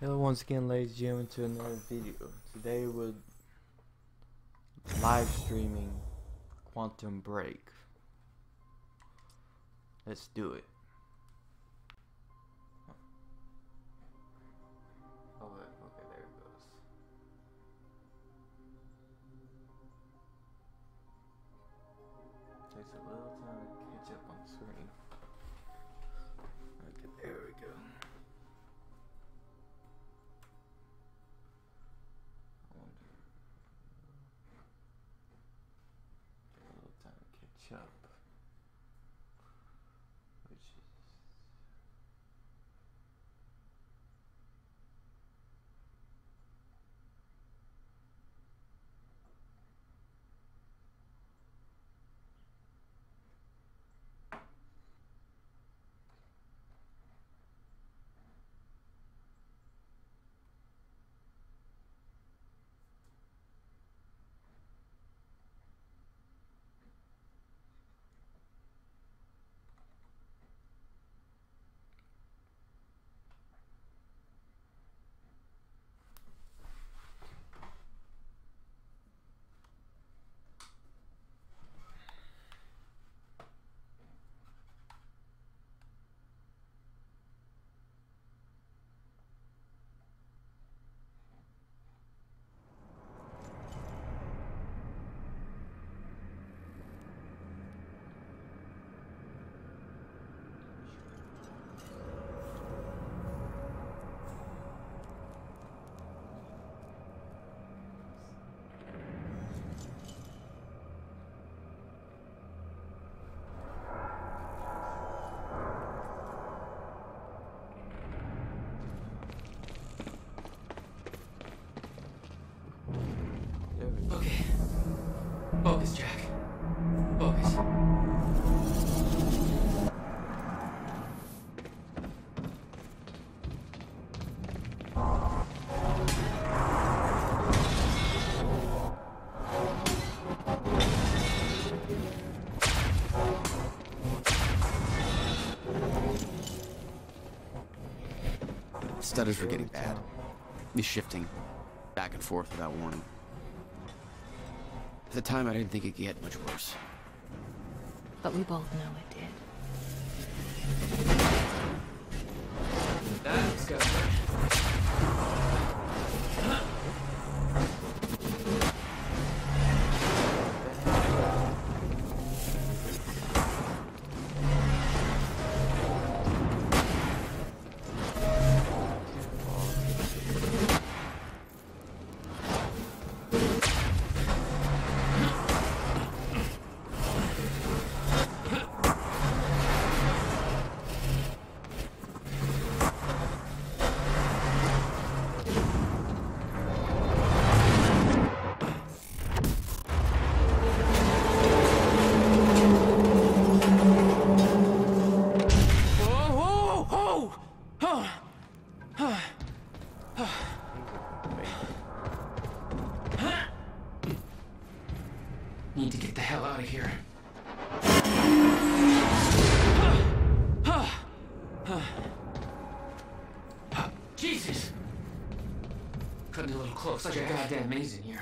Hello once again, ladies and gentlemen, to another video. Today we're live streaming Quantum Break. Let's do it. Oh wait, okay, there it goes. Takes a little time to catch up on the screen. Okay, there we go. A little time to catch up, which is okay. Focus, Jack. Focus. Stutters were getting bad. He's shifting back and forth without warning. At the time, I didn't think it could get much worse. But we both know it did. That's good. Need to get the hell out of here. Jesus! Cutting a little close, like a goddamn maze in here.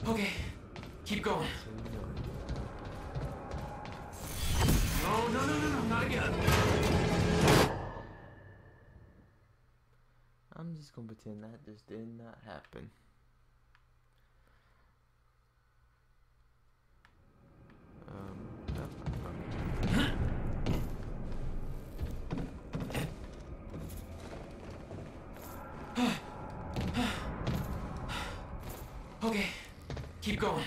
Okay, keep going. No, not again. I'm just gonna pretend that just did not happen. That's not funny. Okay, keep going.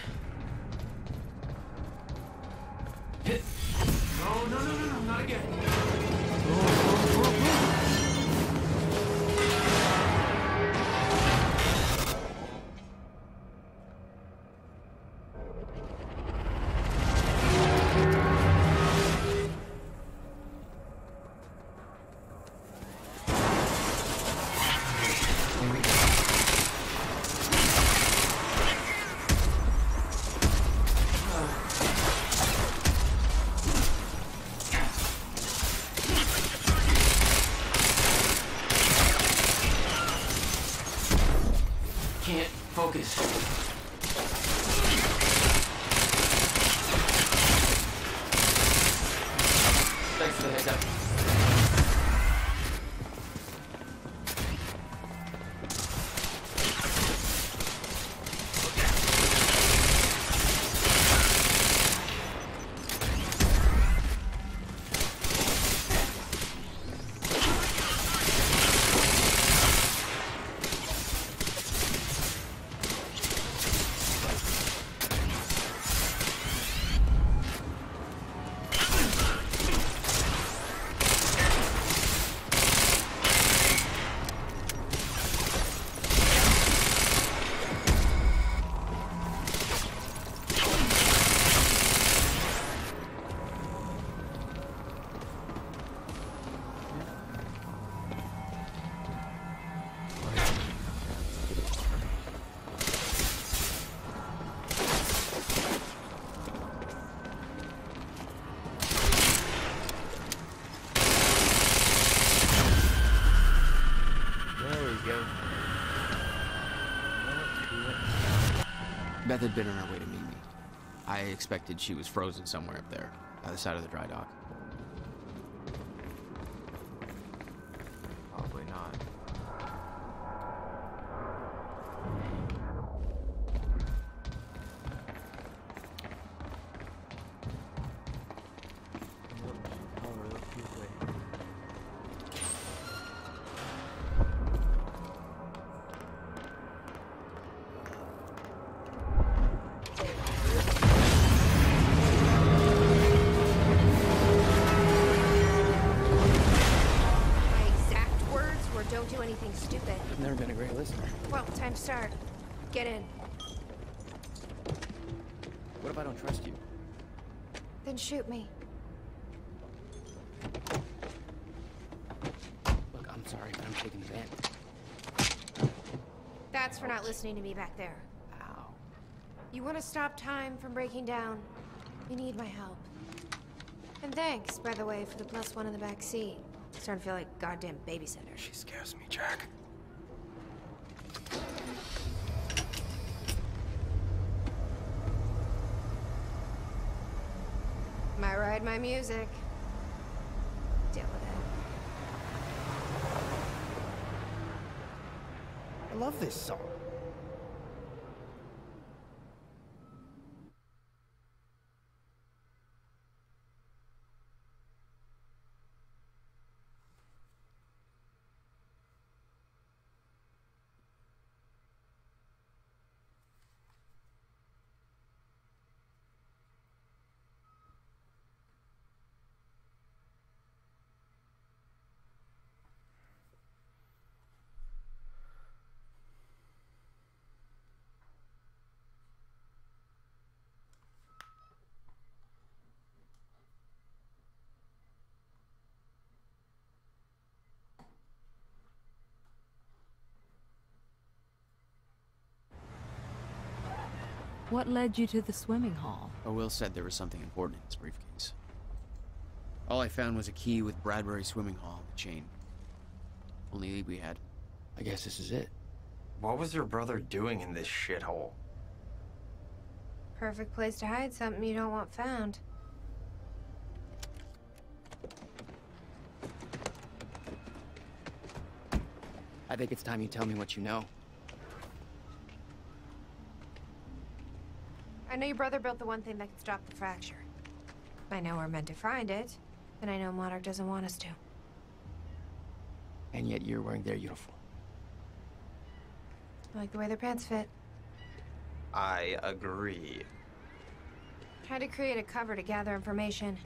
No, not again. Focus. Thanks for the heads up. Beth had been on her way to meet me. I expected she was frozen somewhere up there, by the side of the dry dock. Probably not. Don't do anything stupid. I've never been a great listener. Well, time to start. Get in. What if I don't trust you? Then shoot me. Look, I'm sorry, but I'm taking the van. That's for not listening to me back there. Ow. You want to stop time from breaking down? You need my help. And thanks, by the way, for the +1 in the back seat. Starting to feel like goddamn babysitter. She scares me, Jack. My ride, my music. Deal with it. I love this song. What led you to the swimming hall? Oh, Will said there was something important in his briefcase. All I found was a key with Bradbury Swimming Hall on the chain. Only lead we had. I guess this is it. What was your brother doing in this shithole? Perfect place to hide something you don't want found. I think it's time you tell me what you know. I know your brother built the one thing that could stop the fracture. I know we're meant to find it, and I know Monarch doesn't want us to. And yet you're wearing their uniform. I like the way their pants fit. I agree. Tried to create a cover to gather information.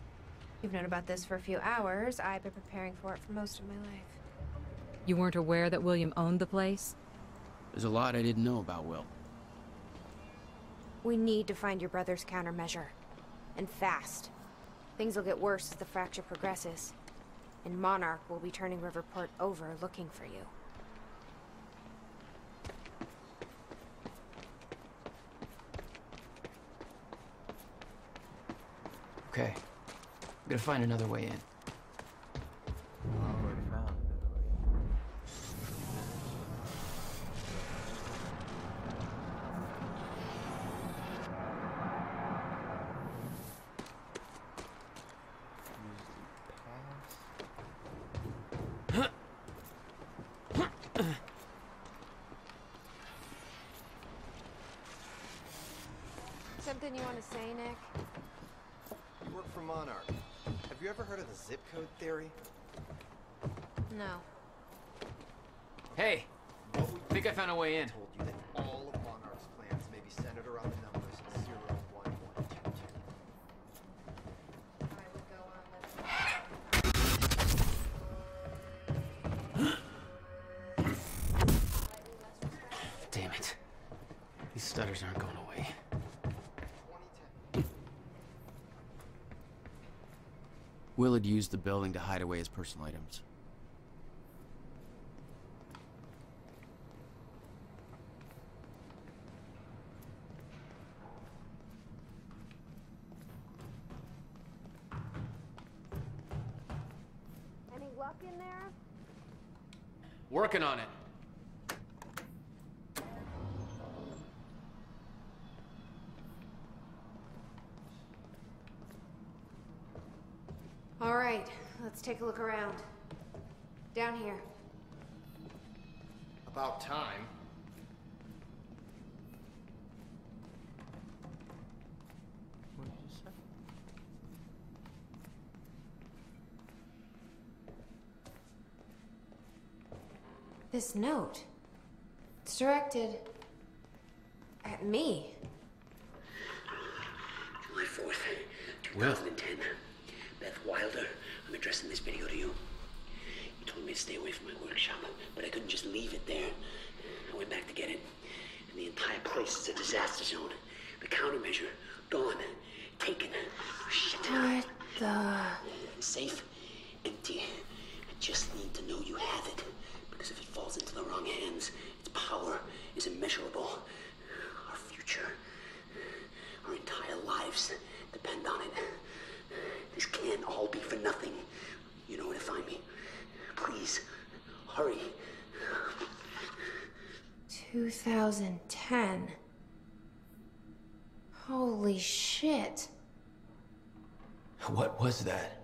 You've known about this for a few hours. I've been preparing for it for most of my life. You weren't aware that William owned the place? There's a lot I didn't know about Will. We need to find your brother's countermeasure. And fast. Things will get worse as the fracture progresses. And Monarch will be turning Riverport over looking for you. Okay. I'm gonna find another way in. Already found it. something you want to say, Nick? You work for Monarch. Have you ever heard of the zip code theory? No. Hey, think I found a way in. Told you that all of Monarch's plans may be centered around the numbers 01122. I would go on living. Damn it. These stutters aren't going away. 2010. Will had used the building to hide away his personal items. Any luck in there? Working on it. All right, let's take a look around. Down here. About time. What did you say? This note. It's directed at me. July 4th, 2010. Beth Wilder, I'm addressing this video to you. You told me to stay away from my workshop, but I couldn't just leave it there. I went back to get it, and the entire place is a disaster zone. The countermeasure, gone, taken. Oh, shit. What the... Safe, empty. I just need to know you have it, because if it falls into the wrong hands, its power is immeasurable. Our future, our entire lives depend on it. This can't all be for nothing. You know where to find me. Please, hurry. 2010. Holy shit. What was that?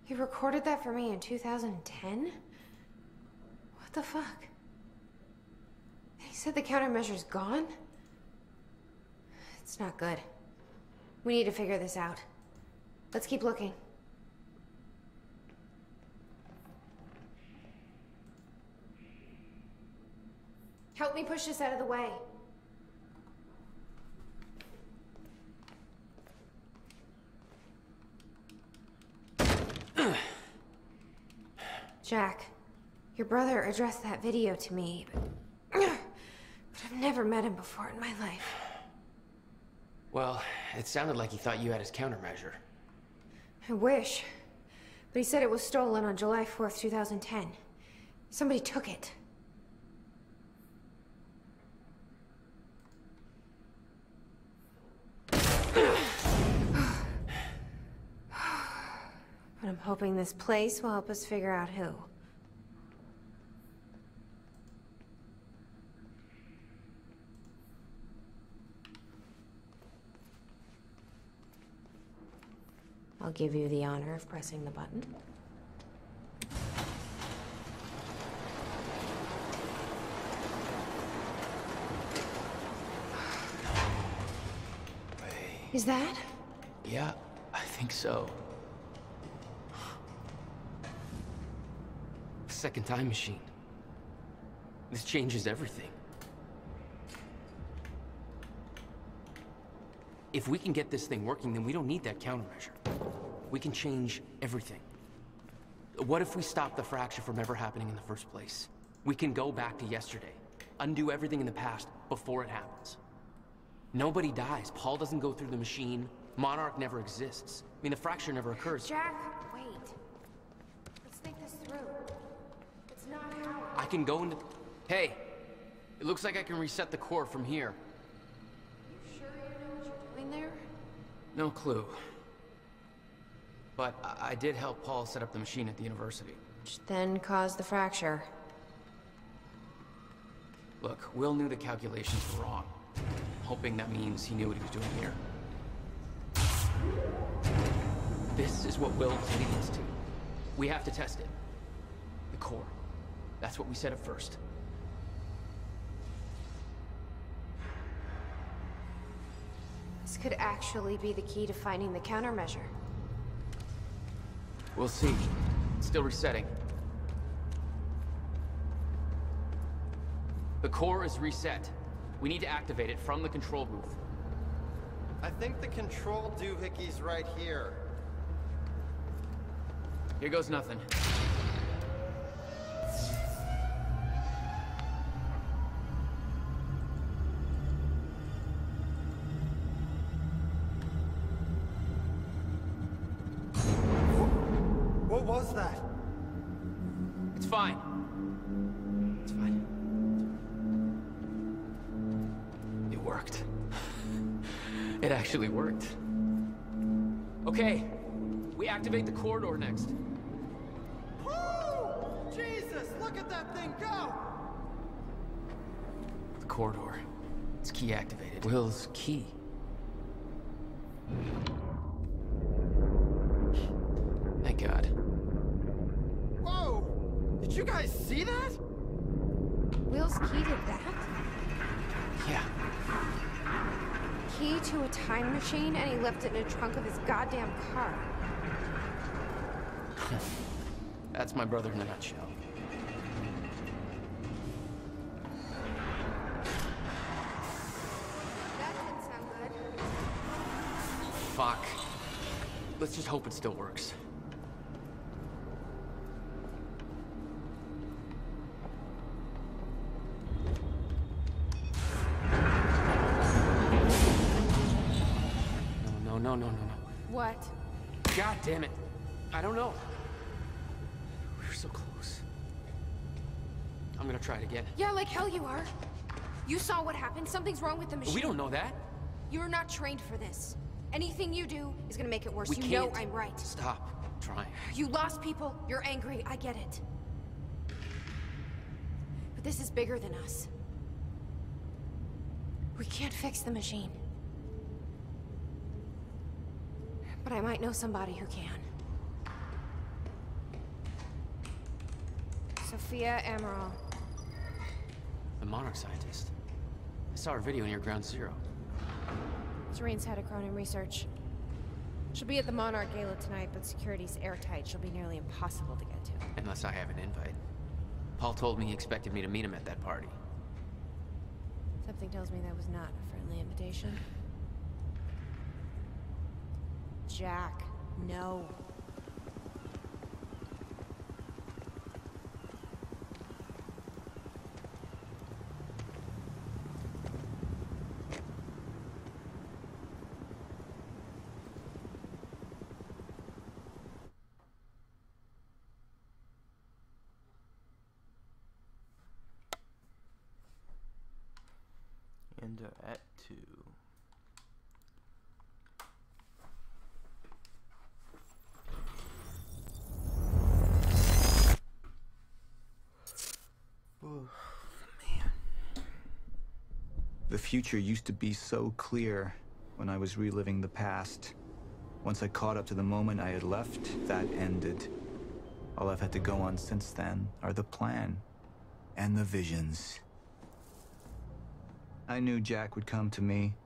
You recorded that for me in 2010? What the fuck? He said the countermeasure's gone? It's not good. We need to figure this out. Let's keep looking. Help me push this out of the way. Jack, your brother addressed that video to me, but I've never met him before in my life. Well, it sounded like he thought you had his countermeasure. I wish. But he said it was stolen on July 4th, 2010. Somebody took it. But I'm hoping this place will help us figure out who. I'll give you the honor of pressing the button. Is that? Yeah, I think so. Second time machine. This changes everything. If we can get this thing working, then we don't need that countermeasure. We can change everything. What if we stop the fracture from ever happening in the first place? We can go back to yesterday, undo everything in the past before it happens. Nobody dies. Paul doesn't go through the machine. Monarch never exists. I mean, the fracture never occurs. Jack, wait. Let's think this through. It's not how... I can go into... Hey, it looks like I can reset the core from here. You sure you know what you're doing there? No clue. But I did help Paul set up the machine at the university. Which then caused the fracture. Look, Will knew the calculations were wrong. Hoping that means he knew what he was doing here. This is what Will was leading us to. We have to test it. The core. That's what we set up first. This could actually be the key to finding the countermeasure. We'll see. It's still resetting. The core is reset. We need to activate it from the control booth. I think the control doohickey's right here. Here goes nothing. What was that? It's fine. It's fine. It worked. It actually worked. Okay, we activate the corridor next. Woo! Jesus, look at that thing go! The corridor. It's key activated. Will's key. Thank God. Whoa! Did you guys see that? Will's key did that? Yeah. Key to a time machine, and he left it in the trunk of his goddamn car. That's my brother in a nutshell. That didn't sound good. Fuck. Let's just hope it still works. No. What? God damn it. I don't know. We were so close. I'm gonna try it again. Yeah, like hell you are. You saw what happened. Something's wrong with the machine. We don't know that. You're not trained for this. Anything you do is gonna make it worse. We You can't. know I'm right. Stop trying. You lost people. You're angry. I get it. But this is bigger than us. We can't fix the machine. But I might know somebody who can. Sophia Amaral. The Monarch scientist. I saw her video near Ground Zero. Serene's head of Cronin Research. She'll be at the Monarch Gala tonight, but security's airtight. She'll be nearly impossible to get to. Unless I have an invite. Paul told me he expected me to meet him at that party. Something tells me that was not a friendly invitation. Jack, no. And at 2. Oh, man. The future used to be so clear when I was reliving the past. Once I caught up to the moment I had left, that ended. All I've had to go on since then are the plan and the visions. I knew Jack would come to me.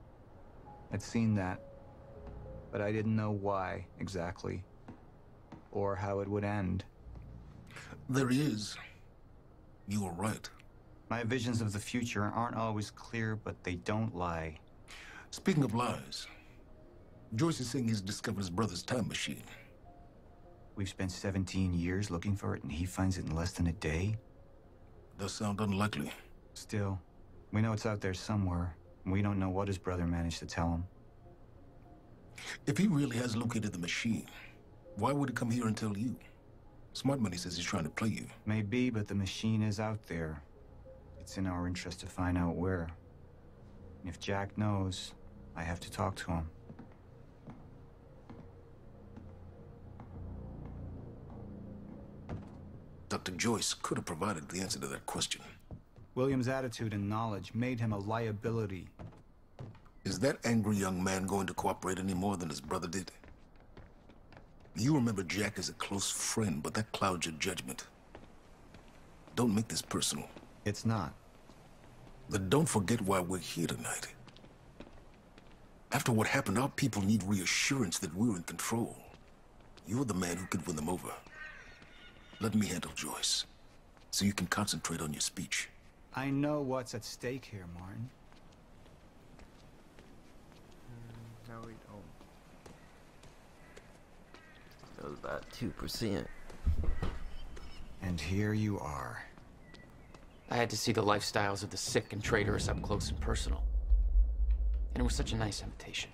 I'd seen that. But I didn't know why exactly, or how it would end. There he is. You were right. My visions of the future aren't always clear, but they don't lie. Speaking of lies, Joyce is saying he's discovered his brother's time machine. We've spent 17 years looking for it, and he finds it in less than a day? Does sound unlikely. Still, we know it's out there somewhere, and we don't know what his brother managed to tell him. If he really has located the machine, why would he come here and tell you? Smart Money says he's trying to play you. Maybe, but the machine is out there. It's in our interest to find out where. And if Jack knows, I have to talk to him. Dr. Joyce could have provided the answer to that question. William's attitude and knowledge made him a liability. Is that angry young man going to cooperate any more than his brother did? You remember Jack as a close friend, but that clouds your judgment. Don't make this personal. It's not. But don't forget why we're here tonight. After what happened, our people need reassurance that we're in control. You're the man who can win them over. Let me handle Joyce, so you can concentrate on your speech. I know what's at stake here, Martin. No, we don't. That was about 2%. And here you are. I had to see the lifestyles of the sick and traitorous up close and personal. And it was such a nice invitation.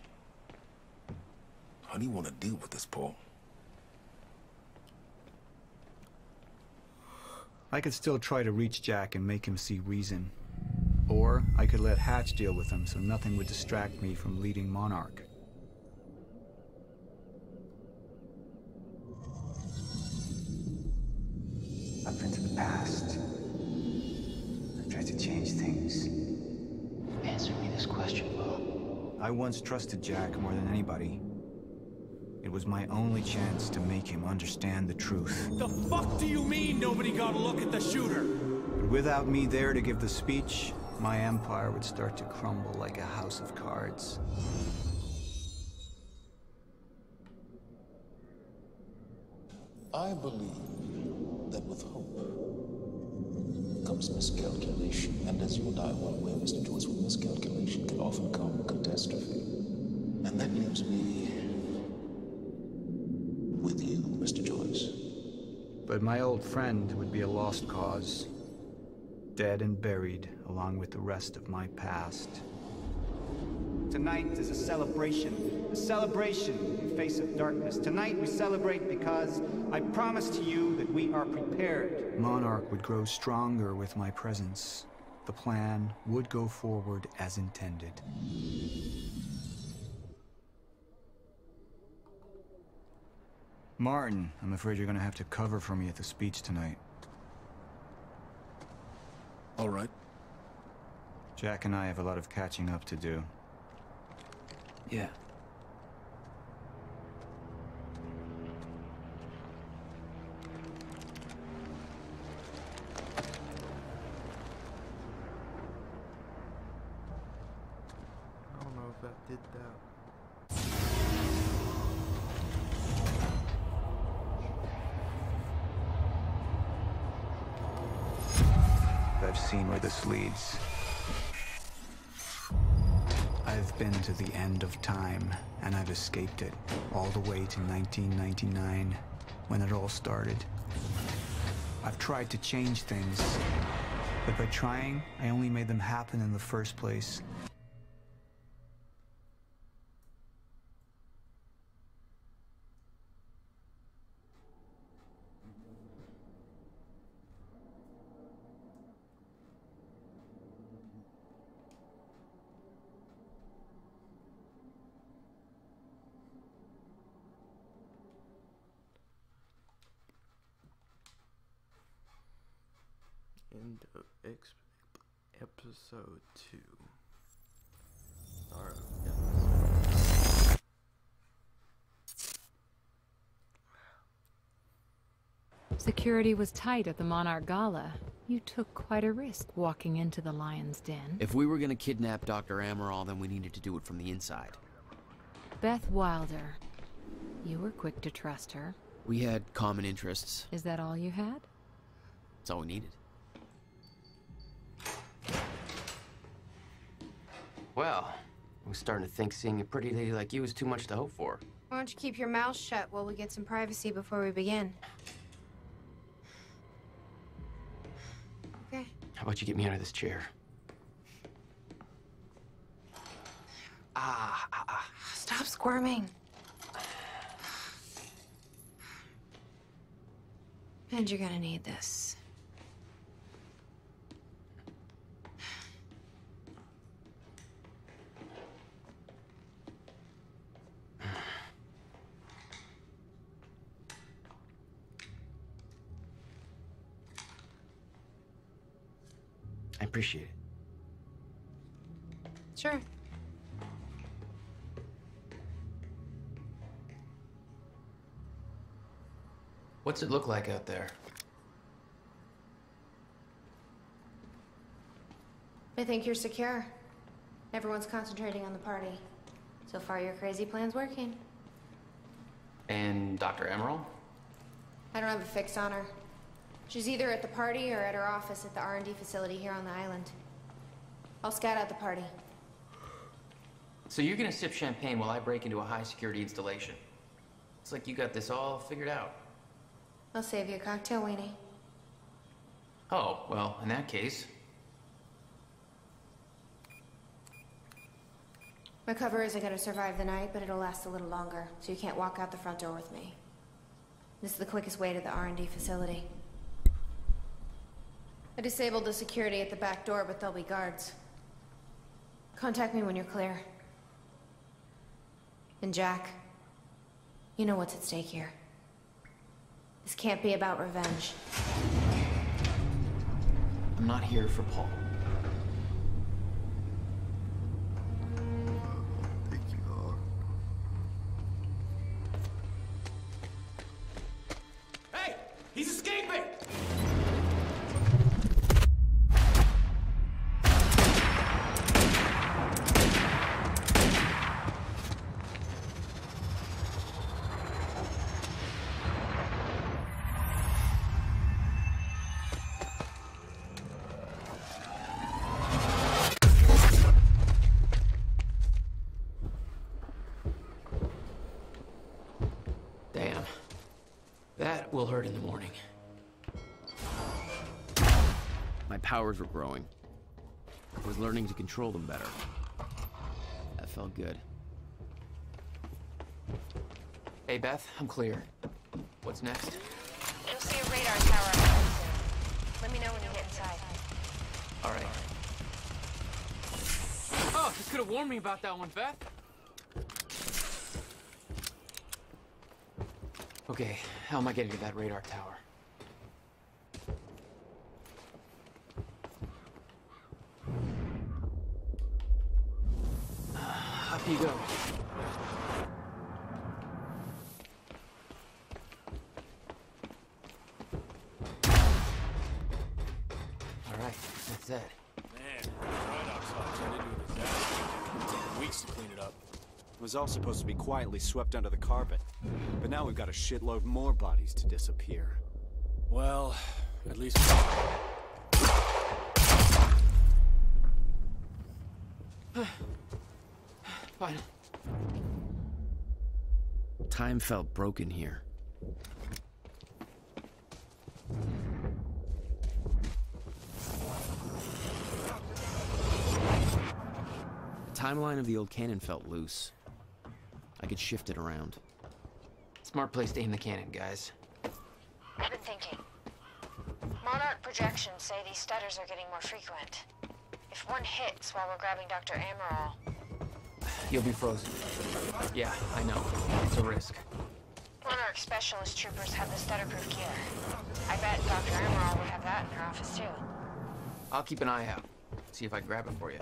How do you want to deal with this, Paul? I could still try to reach Jack and make him see reason. Or I could let Hatch deal with him so nothing would distract me from leading Monarch. Up into the past. I've tried to change things. Answer me this question, Paul. I once trusted Jack more than anybody. It was my only chance to make him understand the truth. The fuck do you mean nobody got a look at the shooter? But without me there to give the speech, my empire would start to crumble like a house of cards. I believe that with hope comes miscalculation, and as you and I are well aware, Mr. Joyce, with miscalculation can often come catastrophe. And that leaves me with you, Mr. Joyce. But my old friend would be a lost cause. Dead and buried, along with the rest of my past. Tonight is a celebration in face of darkness. Tonight we celebrate because I promise to you that we are prepared. Monarch would grow stronger with my presence. The plan would go forward as intended. Martin, I'm afraid you're gonna have to cover for me at the speech tonight. All right. Jack and I have a lot of catching up to do. Yeah. I don't know if I did that. I've seen where this leads. I've been to the end of time, and I've escaped it, all the way to 1999, when it all started. I've tried to change things, but by trying, I only made them happen in the first place. End of episode 2. Start of episode. Security was tight at the Monarch Gala. You took quite a risk walking into the Lion's Den. If we were gonna kidnap Dr. Amaral, then we needed to do it from the inside. Beth Wilder. You were quick to trust her. We had common interests. Is that all you had? That's all we needed. Well, I was starting to think seeing a pretty lady like you was too much to hope for. Why don't you keep your mouth shut while we get some privacy before we begin? Okay. How about you get me out of this chair? Stop squirming. And you're gonna need this. I appreciate it. Sure. What's it look like out there? I think you're secure. Everyone's concentrating on the party. So far, your crazy plan's working. And Dr. Emerald? I don't have a fix on her. She's either at the party or at her office at the R&D facility here on the island. I'll scout out the party. So you're gonna sip champagne while I break into a high-security installation. It's like you got this all figured out. I'll save you a cocktail, Weenie. Oh, well, in that case... My cover isn't gonna survive the night, but it'll last a little longer, so you can't walk out the front door with me. This is the quickest way to the R&D facility. I disabled the security at the back door, but there'll be guards. Contact me when you're clear. And Jack, you know what's at stake here. This can't be about revenge. I'm not here for Paul. Hey! He's escaping! Damn. That will hurt in the morning. My powers were growing. I was learning to control them better. That felt good. Hey, Beth, I'm clear. What's next? You'll see a radar tower up ahead soon. Let me know when you get inside. All right. Oh, you could have warned me about that one, Beth. Okay, how am I getting to that radar tower? Up you go. All right, that's it. Man, right outside turned into a disaster. It took weeks to clean it up. It was all supposed to be quietly swept under the carpet. But now we've got a shitload more bodies to disappear. Well, at least... Fine. Time felt broken here. The timeline of the old cannon felt loose. I could shift it around. Smart place to aim the cannon, guys. I've been thinking. Monarch projections say these stutters are getting more frequent. If one hits while we're grabbing Dr. Amaral... You'll be frozen. Yeah, I know. It's a risk. Monarch specialist troopers have the stutter-proof gear. I bet Dr. Amaral would have that in her office, too. I'll keep an eye out. See if I can grab it for you.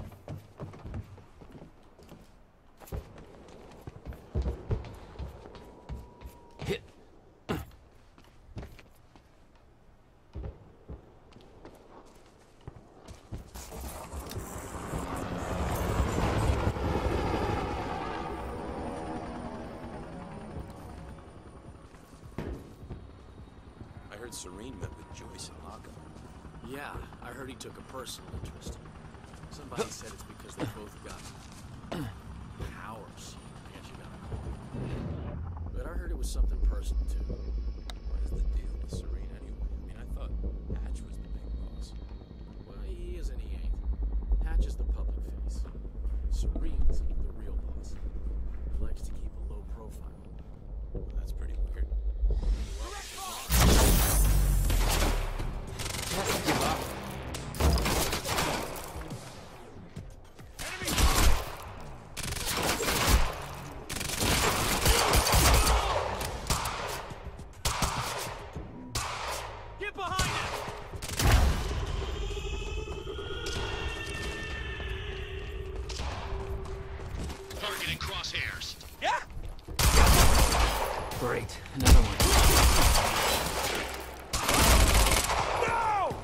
Hit. I heard Serene met with Joyce and Lockham. Yeah, I heard he took a personal interest. Somebody said it's because they both got powers. I guess you gotta call it. But I heard it was something personal too. What is the deal with Serene anyway? I mean, I thought Hatch was the big boss. Well, he is and he ain't. Hatch is the public face. Serene's the real boss. He likes to keep a low profile. Well, that's pretty weird. Get behind him! Targeting crosshairs. Yeah! Great. Another one. No!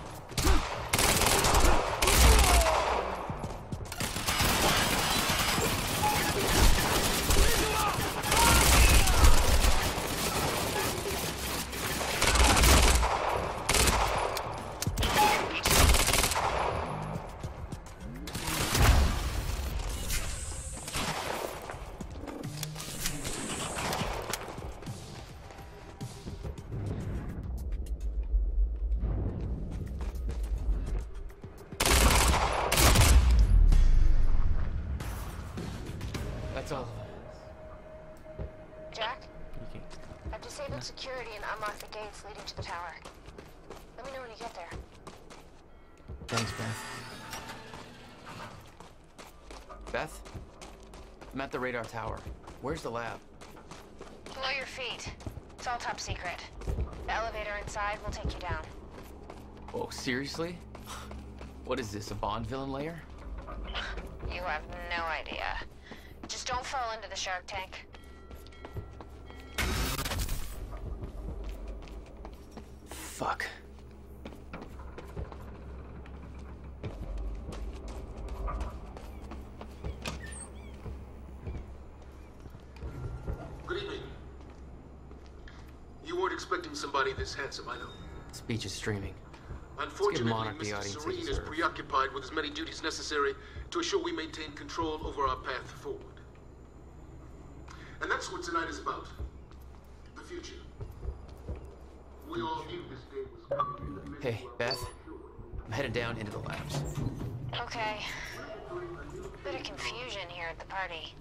security and unlock the gates leading to the tower. Let me know when you get there. Thanks, Beth. Beth? I'm at the radar tower. Where's the lab? Below your feet. It's all top secret. The elevator inside will take you down. Oh, seriously? What is this, a Bond villain lair? You have no idea. Just don't fall into the shark tank. Fuck. Good evening. You weren't expecting somebody this handsome, I know. Speech is streaming. Unfortunately, Monarch the Mr. audience they Serene is deserve. preoccupied with as many duties necessary to assure we maintain control over our path forward. And that's what tonight is about. The future. We all knew this day was coming. Hey, Beth. I'm headed down into the labs. Okay. Bit of confusion here at the party.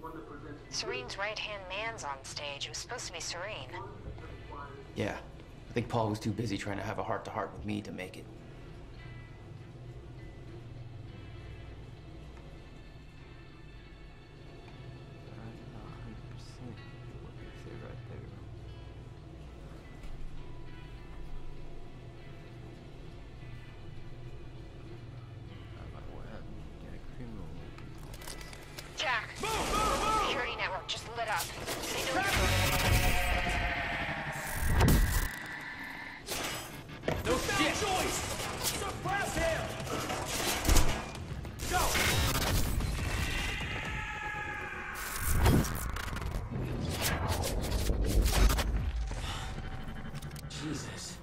Serene's right-hand man's on stage. It was supposed to be Serene. Yeah. I think Paul was too busy trying to have a heart-to-heart with me to make it. Jack! Security network just lit up. They know you're going. No shit! Suppress him! Go! Jesus.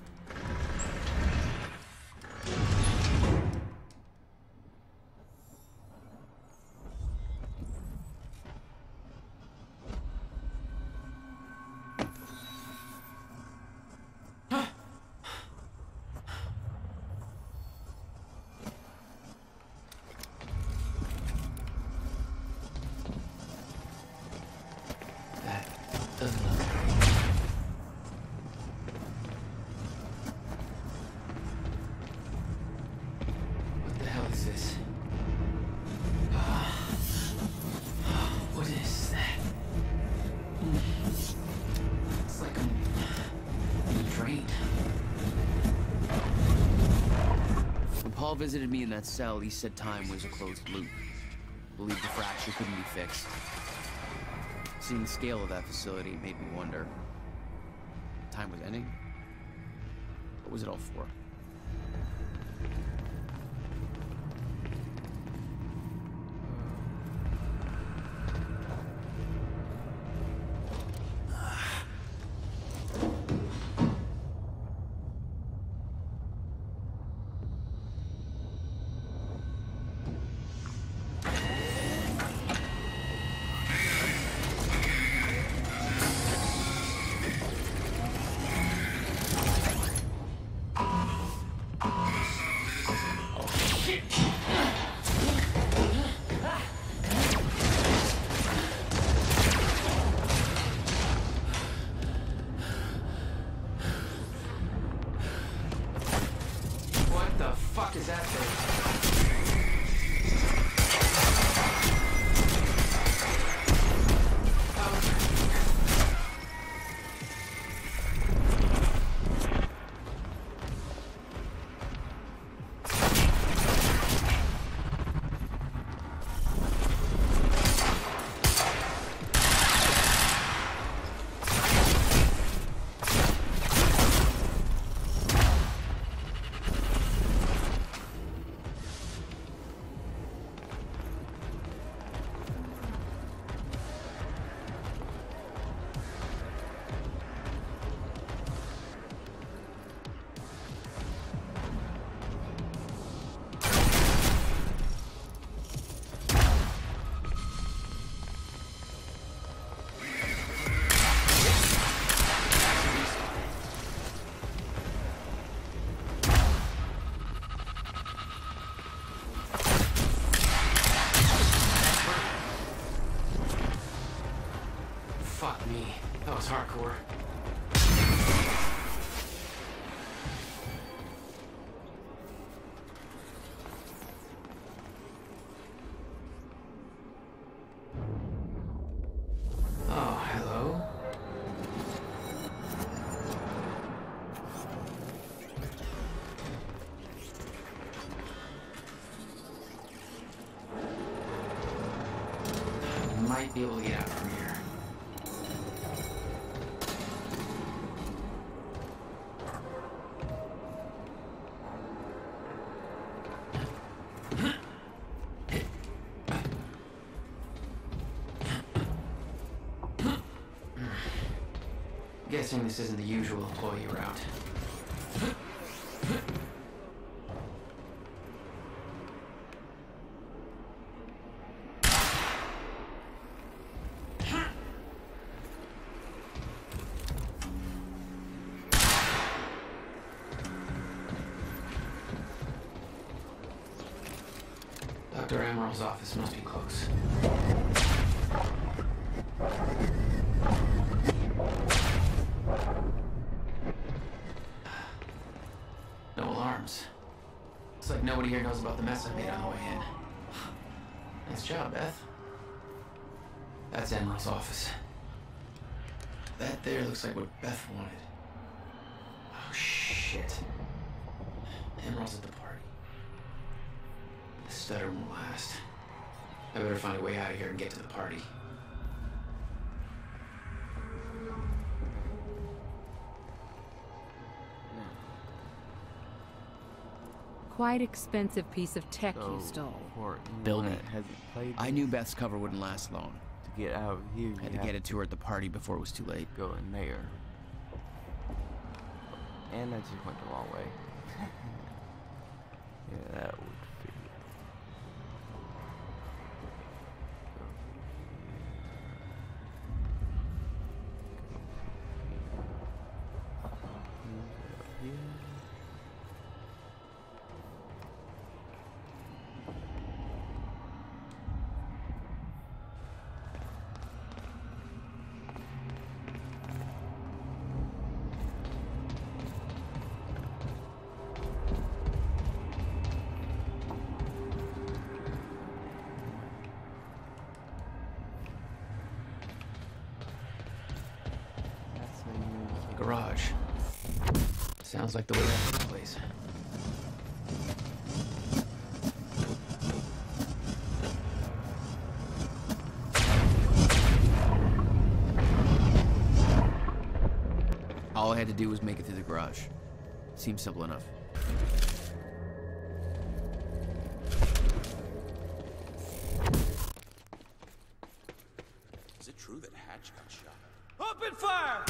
Doesn't look right. What the hell is this? What is that? It's like I'm drained. When Paul visited me in that cell, he said time was a closed loop. Believed the fracture couldn't be fixed. Seeing the scale of that facility made me wonder. Time was ending? What was it all for? What the fuck is that thing? Fuck me. That was hardcore. might be able to get out from here. Guessing this isn't the usual employee route. Dr. Amaril's office must be close. No alarms. Looks like nobody here knows about the mess I made on the way in. Nice job, Beth. That's Amaril's office. That there looks like what Beth wanted. Oh, shit. Amaril's at the party. The stutter won't last. I better find a way out of here and get to the party. Quite expensive piece of tech you stole. Build it. I knew Beth's cover wouldn't last long. To get out of here, you had to get it to her at the party before it was too late. Go in there. And I just went the wrong way. Yeah, that would fit. Go here. Garage. Sounds like the way out of the place. All I had to do was make it through the garage. Seems simple enough. Is it true that Hatch got shot? Open fire!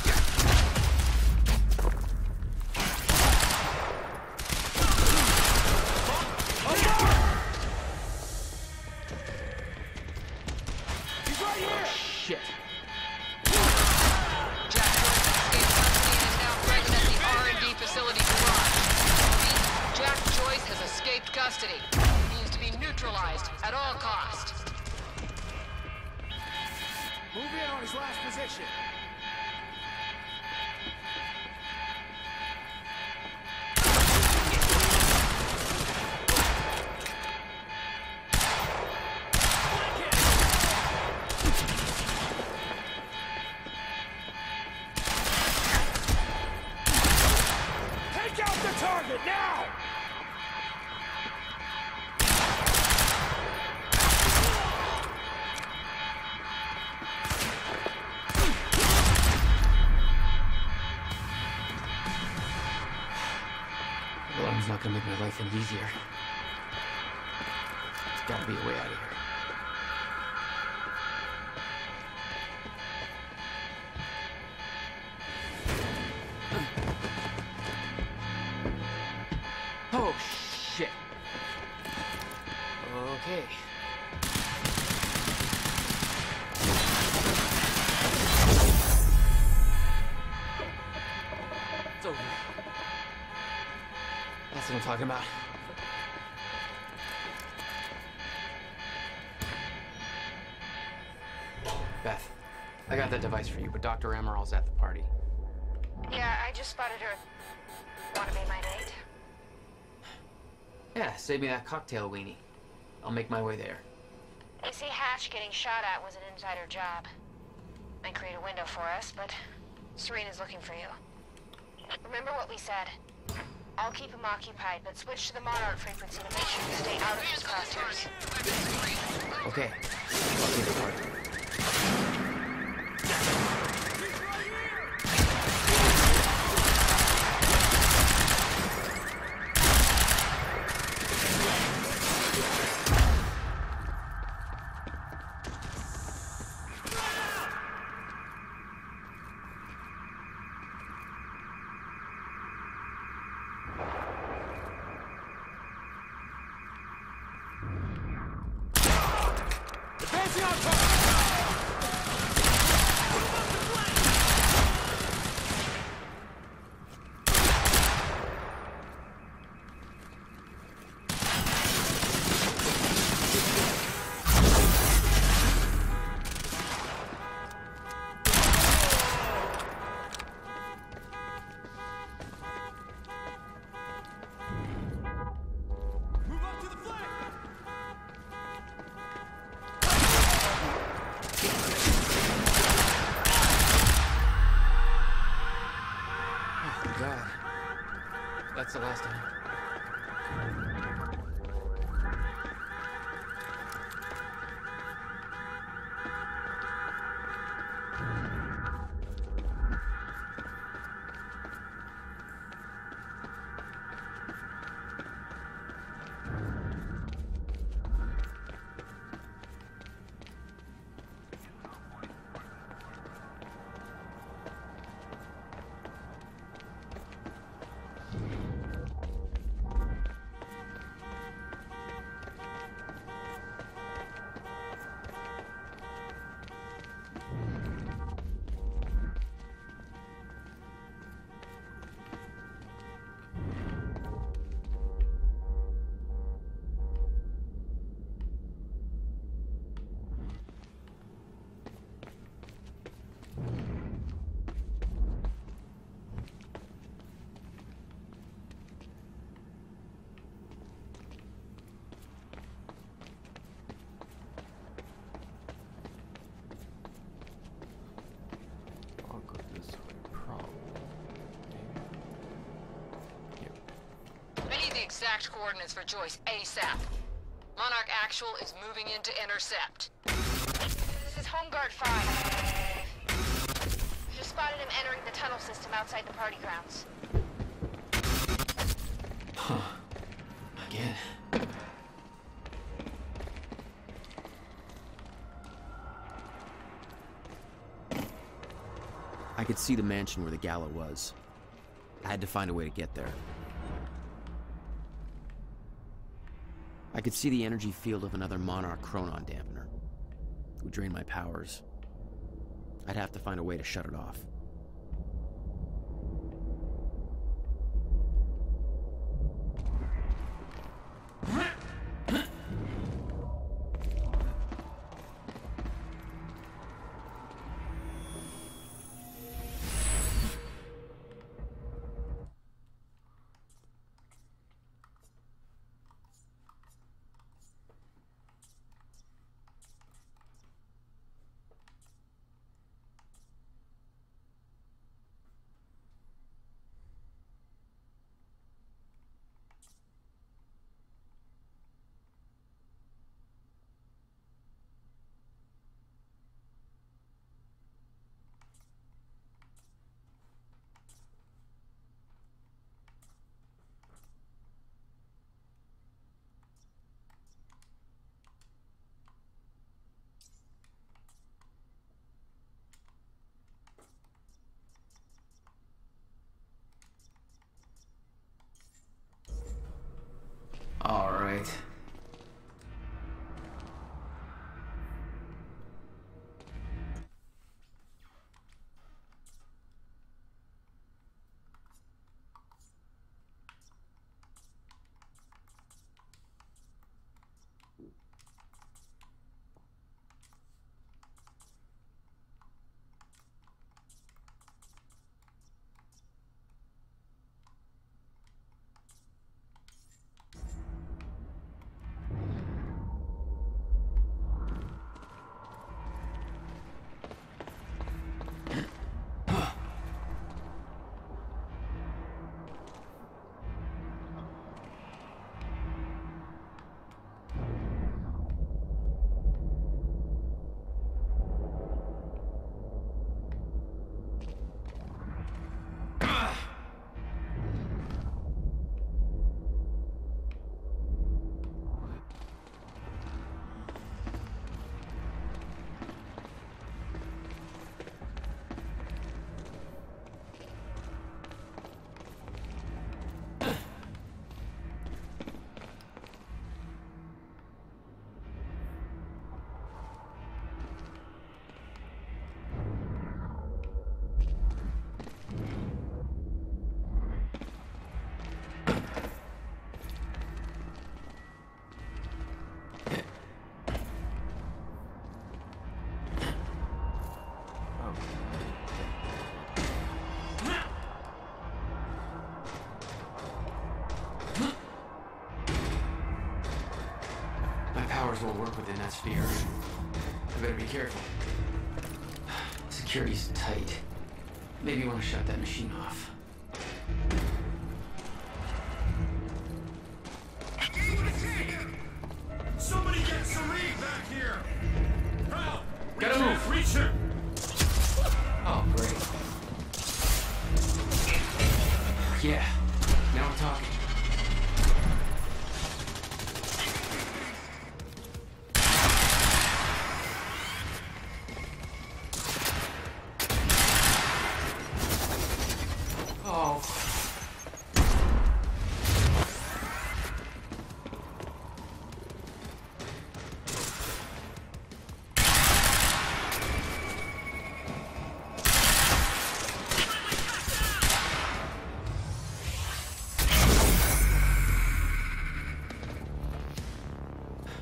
He's right here! Shit. Facility garage. Jack Joyce has escaped custody. He is to be neutralized at all costs. Move in on his last position. Take out the target now! Alarm's not gonna make my life any easier. There's gotta be a way out of here. Oh, shit. Okay. It's over. That's what I'm talking about. Beth, I got that device for you, but Dr. Amaril's at the party. Yeah, I just spotted her. Wanna be my date? Yeah, save me that cocktail weenie. I'll make my way there. You see, Hatch getting shot at was an insider job. Might create a window for us, but Serena's looking for you. Remember what we said. I'll keep him occupied, but switch to the Monarch frequency to make sure you stay out of his crosshairs. Okay. I'll see the party. Advancing on target! God. That's the last time. I'll go this way, probably. I need the exact coordinates for Joyce ASAP. Monarch Actual is moving in to intercept. This is Home Guard 5. Just spotted him entering the tunnel system outside the party grounds. Huh. Again. I could see the mansion where the gala was. I had to find a way to get there. I could see the energy field of another Monarch Chronon dampener. It would drain my powers. I'd have to find a way to shut it off. powers won't work within that sphere. I better be careful. Security's tight. Maybe you want to shut that machine off. Somebody get Serene back here! Help! Gotta move! Reach her! Oh, great. Yeah, now we're talking. Oh.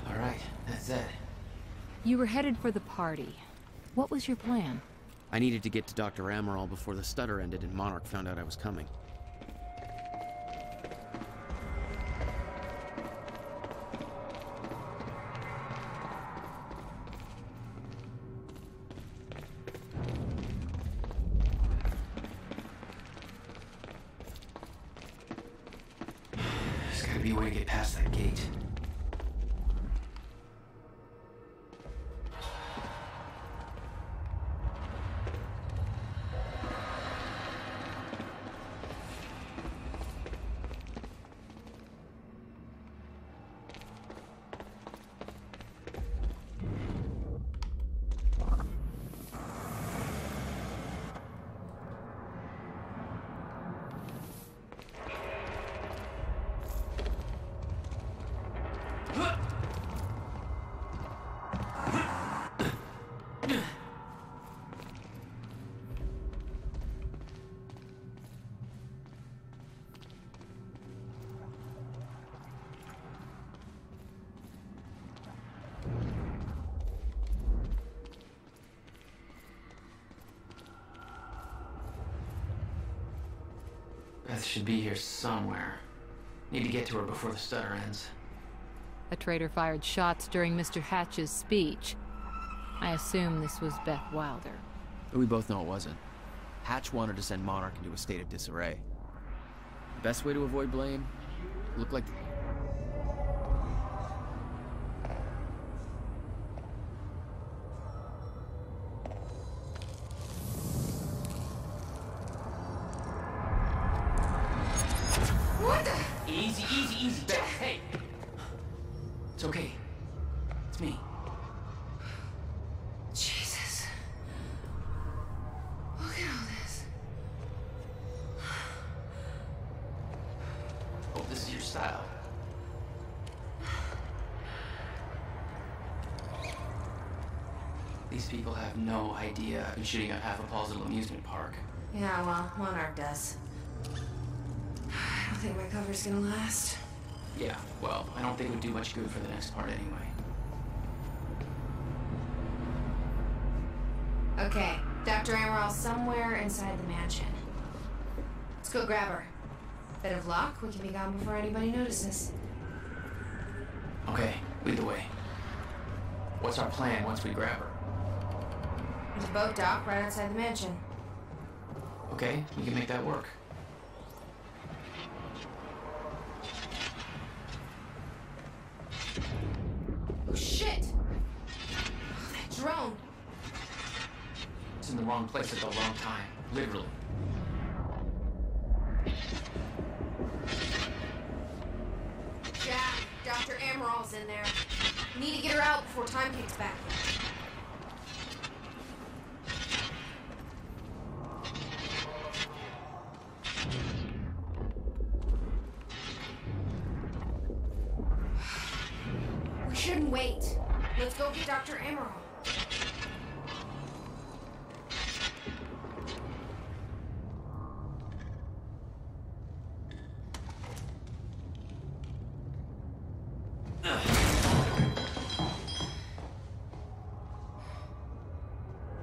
All right, that's it. You were headed for the party. What was your plan? I needed to get to Dr. Amaral before the stutter ended and Monarch found out I was coming. There's gotta be a way to get past that gate. Beth should be here somewhere. Need to get to her before the stutter ends. A traitor fired shots during Mr. Hatch's speech. I assume this was Beth Wilder. But we both know it wasn't. Hatch wanted to send Monarch into a state of disarray. The best way to avoid blame? Look like... What the? Easy, easy, easy, Beth. Hey! It's okay. It's me. Jesus. Look at all this. Hope this is your style. These people have no idea I've been shooting up half of Paul's little amusement park. Yeah, well, Monarch does. I don't think my cover's gonna last. Yeah, well, I don't think it would do much good for the next part anyway. Okay, Dr. Amaral somewhere inside the mansion. Let's go grab her. Bit of luck, we can be gone before anybody notices. Okay, lead the way. What's our plan once we grab her? There's a boat dock right outside the mansion. Okay, we can make that work. Oh, shit! Oh, that drone! It's in the wrong place at the wrong time. Literally. Jack, Dr. Amaral's in there. We need to get her out before time kicks back. We shouldn't wait. Let's go get Dr. Amaral.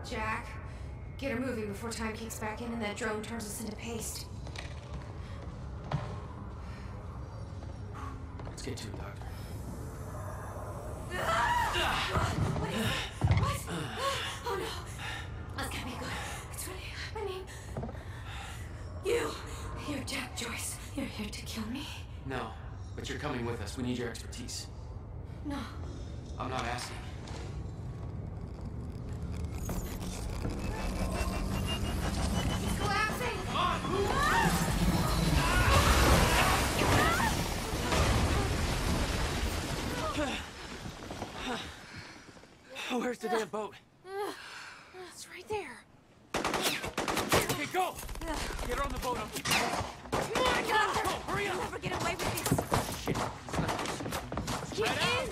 Jack, get her moving before time kicks back in and that drone turns us into paste. Let's get to it, Doctor. Ah! What? Oh no. That's gonna be good. It's really happening. You're Jack Joyce. You're here to kill me? No, but you're coming with us. We need your expertise. No. I'm not asking. It's collapsing! Where's the damn boat? It's right there. Okay, go! Get her on the boat. I'll keep her. Come on, Doctor! Hurry up! You'll never get away with this. Shit, it's not. Get in!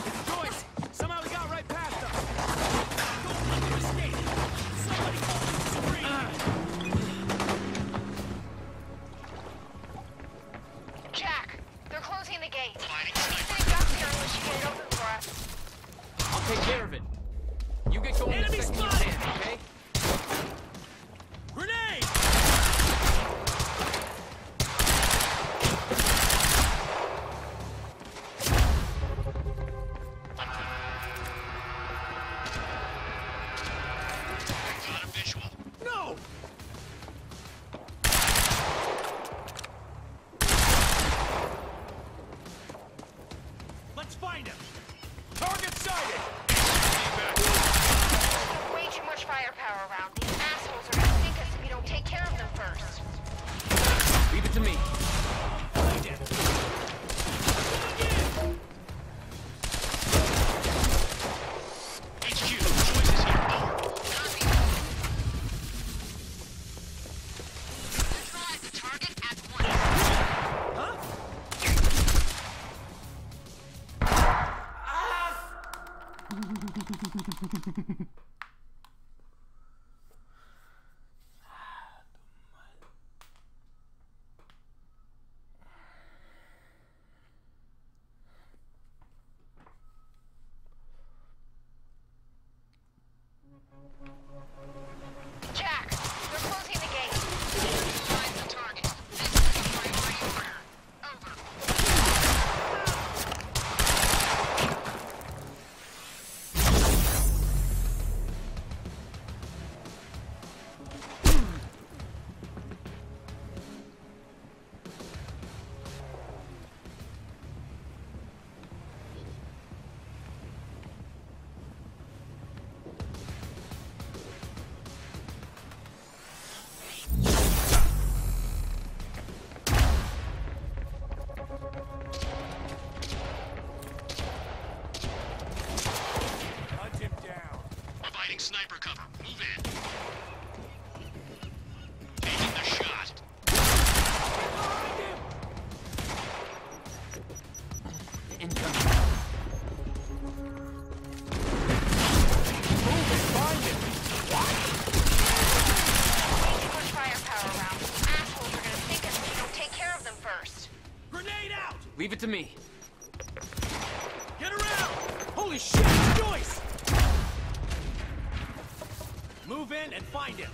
It's Joyce! Somehow we got right past them! Don't let them escape! Somebody call Serene! Jack, they're closing the gate. Stay up here unless you get it open for us. I'll take care of it. You get going Enemy the second you spotted! can, okay? Grenade! Got a visual. No! Let's find him! Target sighted! Way too much firepower around. These assholes are gonna sink us if we don't take care of them first. Leave it to me. Find him! HQ, Joyce is here. Over. Neutralize the target at once. Huh? Jack, they're closing the gate. Neutralize the target. This is a priority order. Over. Hunt him down. Providing sniper cover. Move in. Taking the shot. Incoming. Way too much firepower around. These assholes are gonna sink us if we don't take care of them first. Grenade out! Leave it to me. Get around! Holy shit, it's Joyce! Move in and find him.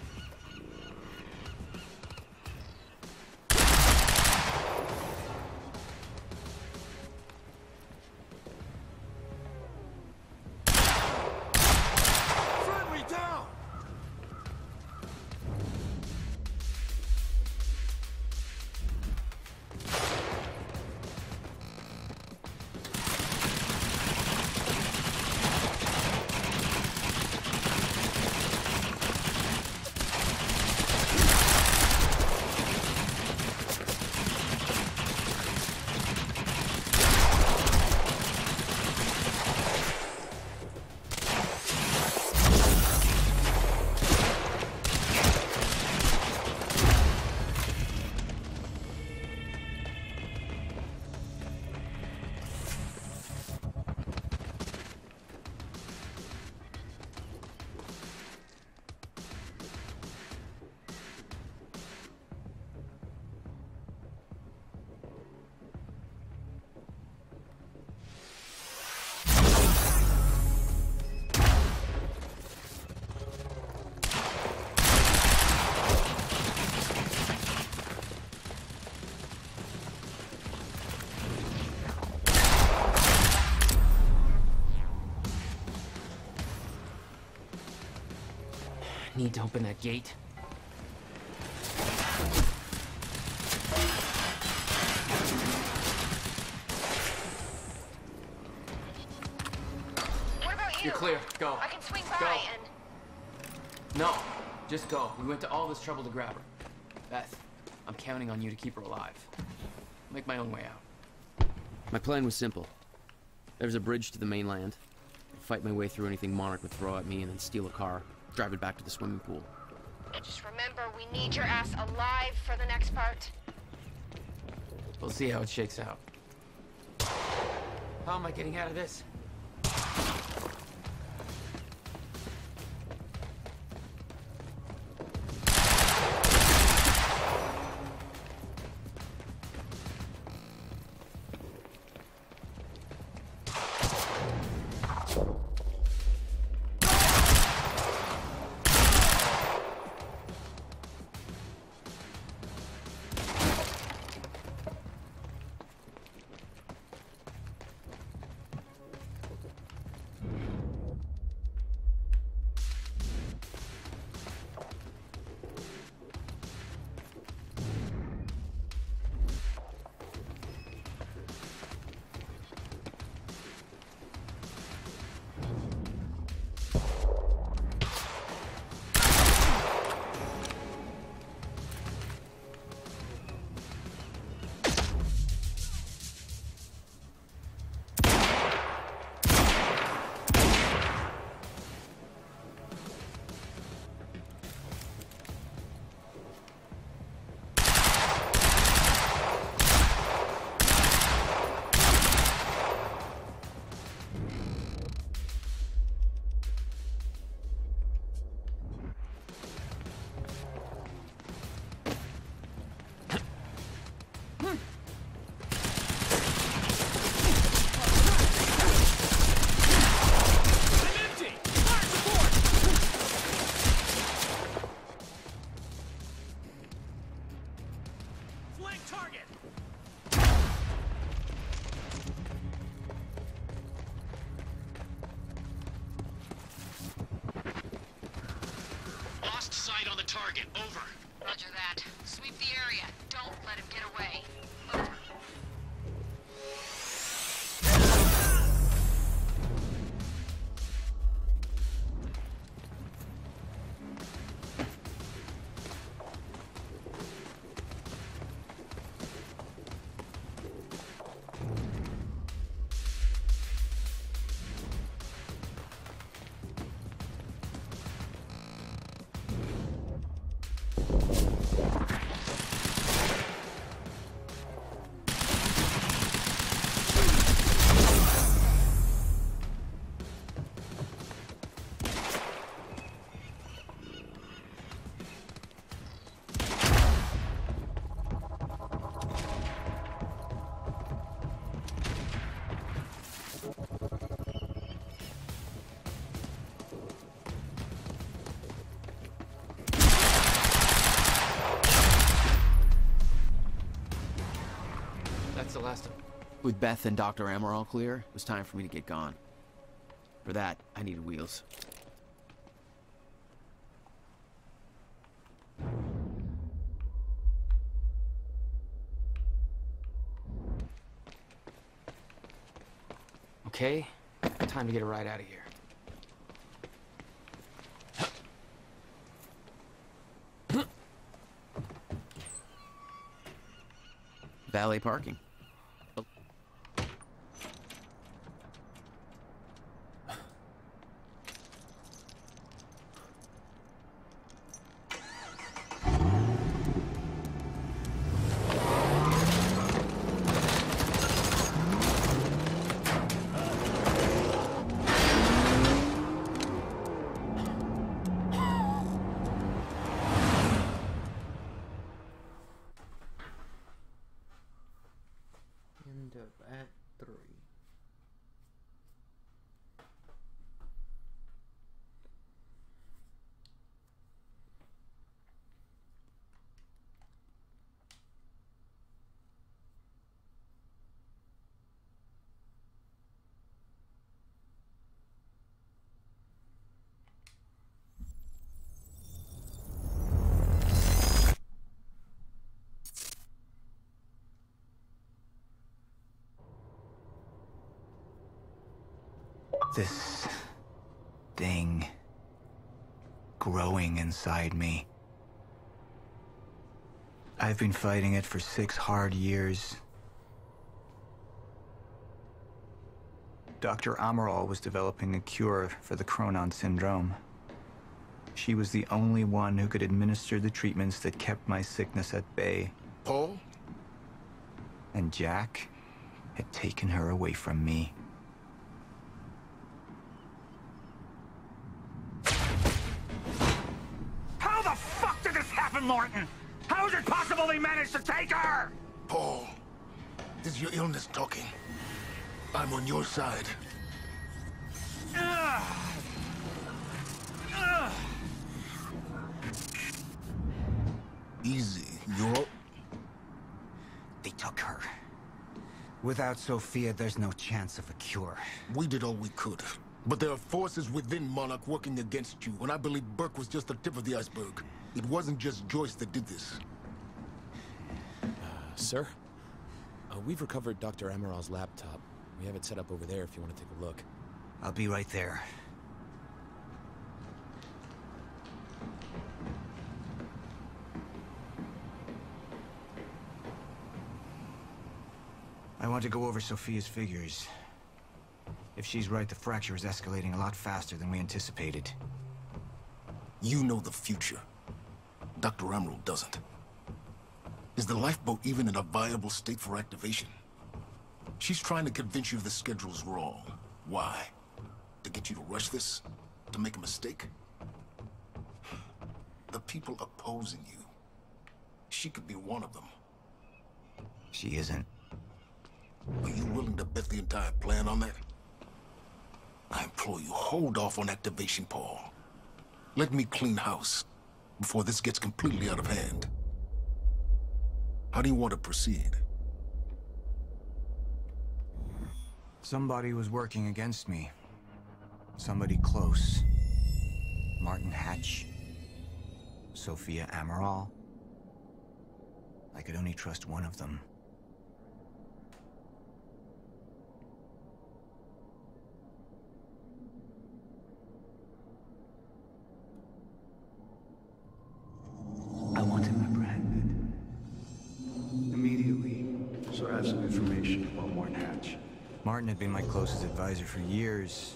Friendly down! need to open that gate. What about you? You're clear. Go. I can swing by Go. and... No, just go. We went to all this trouble to grab her. Beth, I'm counting on you to keep her alive. I'll make my own way out. My plan was simple. There was a bridge to the mainland. I'd fight my way through anything Monarch would throw at me and then steal a car, drive it back to the swimming pool. Just remember, we need your ass alive for the next part. We'll see how it shakes out. How am I getting out of this? Lost sight on the target. Over. Roger that. Sweep the area. Don't let him get away. Over. That's the last of them. With Beth and Dr. Amber all clear, it was time for me to get gone. For that, I needed wheels. Okay, time to get a ride out of here. Valet parking. This thing growing inside me. I've been fighting it for 6 hard years. Dr. Amaral was developing a cure for the Cronon syndrome. She was the only one who could administer the treatments that kept my sickness at bay. Paul? And Jack had taken her away from me. How the fuck did this happen, Lorton? How is it possible they managed to take her? Paul, this is your illness talking. I'm on your side. Easy, you're... They took her. Without Sophia, there's no chance of a cure. We did all we could. But there are forces within Monarch working against you, and I believe Burke was just the tip of the iceberg. It wasn't just Joyce that did this. Sir? We've recovered Dr. Amaral's laptop. We have it set up over there if you want to take a look. I'll be right there. I want to go over Sophia's figures. If she's right, the fracture is escalating a lot faster than we anticipated. You know the future. Dr. Amaral doesn't. Is the lifeboat even in a viable state for activation? She's trying to convince you the schedule's wrong. Why? To get you to rush this? To make a mistake? The people opposing you. She could be one of them. She isn't. Are you willing to bet the entire plan on that? I implore you, hold off on activation, Paul. Let me clean house before this gets completely out of hand. How do you want to proceed? Somebody was working against me. Somebody close. Martin Hatch. Sophia Amaral. I could only trust one of them. I want him apprehended. Immediately. So I have some information about Martin Hatch. Martin had been my closest advisor for years.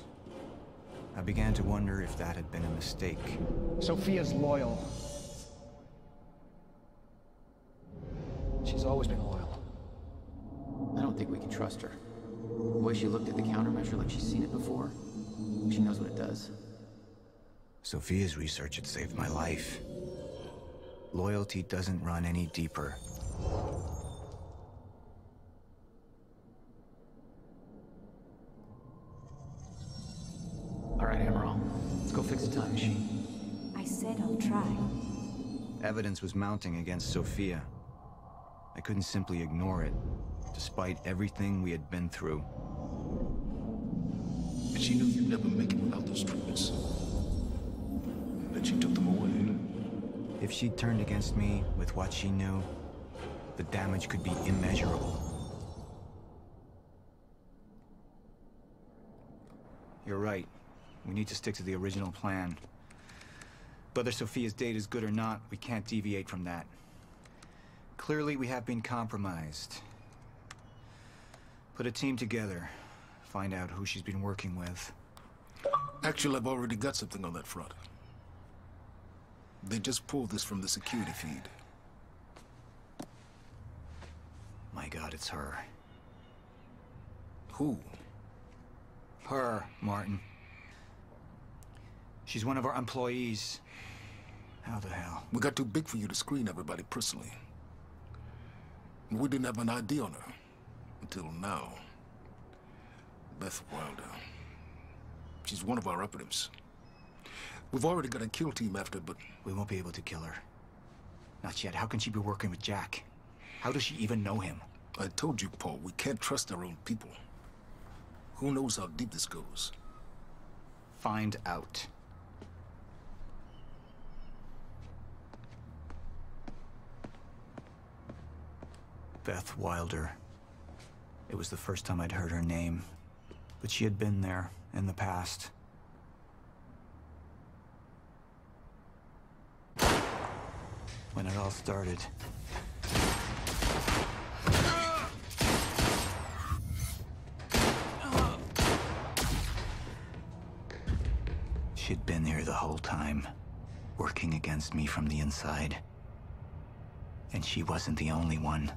I began to wonder if that had been a mistake. Sophia's loyal. She's always been loyal. I don't think we can trust her. The way she looked at the countermeasure like she's seen it before. She knows what it does. Sophia's research had saved my life. Loyalty doesn't run any deeper. All right, Amaral. Let's go fix the time machine. I said I'll try. Evidence was mounting against Sophia. I couldn't simply ignore it, despite everything we had been through. And she knew you'd never make it without those treatments. And then she took them away. If she'd turned against me with what she knew, the damage could be immeasurable. You're right. We need to stick to the original plan. Whether Sophia's date is good or not, we can't deviate from that. Clearly, we have been compromised. Put a team together. Find out who she's been working with. Actually, I've already got something on that front. They just pulled this from the security feed. My God, it's her. Who? Her, Martin. She's one of our employees. How the hell? We got too big for you to screen everybody personally. We didn't have an ID on her. Until now. Beth Wilder. She's one of our operatives. We've already got a kill team after, but... We won't be able to kill her. Not yet. How can she be working with Jack? How does she even know him? I told you, Paul, we can't trust our own people. Who knows how deep this goes? Find out. Beth Wilder. It was the first time I'd heard her name. But she had been there in the past. When it all started. She'd been here the whole time, working against me from the inside. And she wasn't the only one.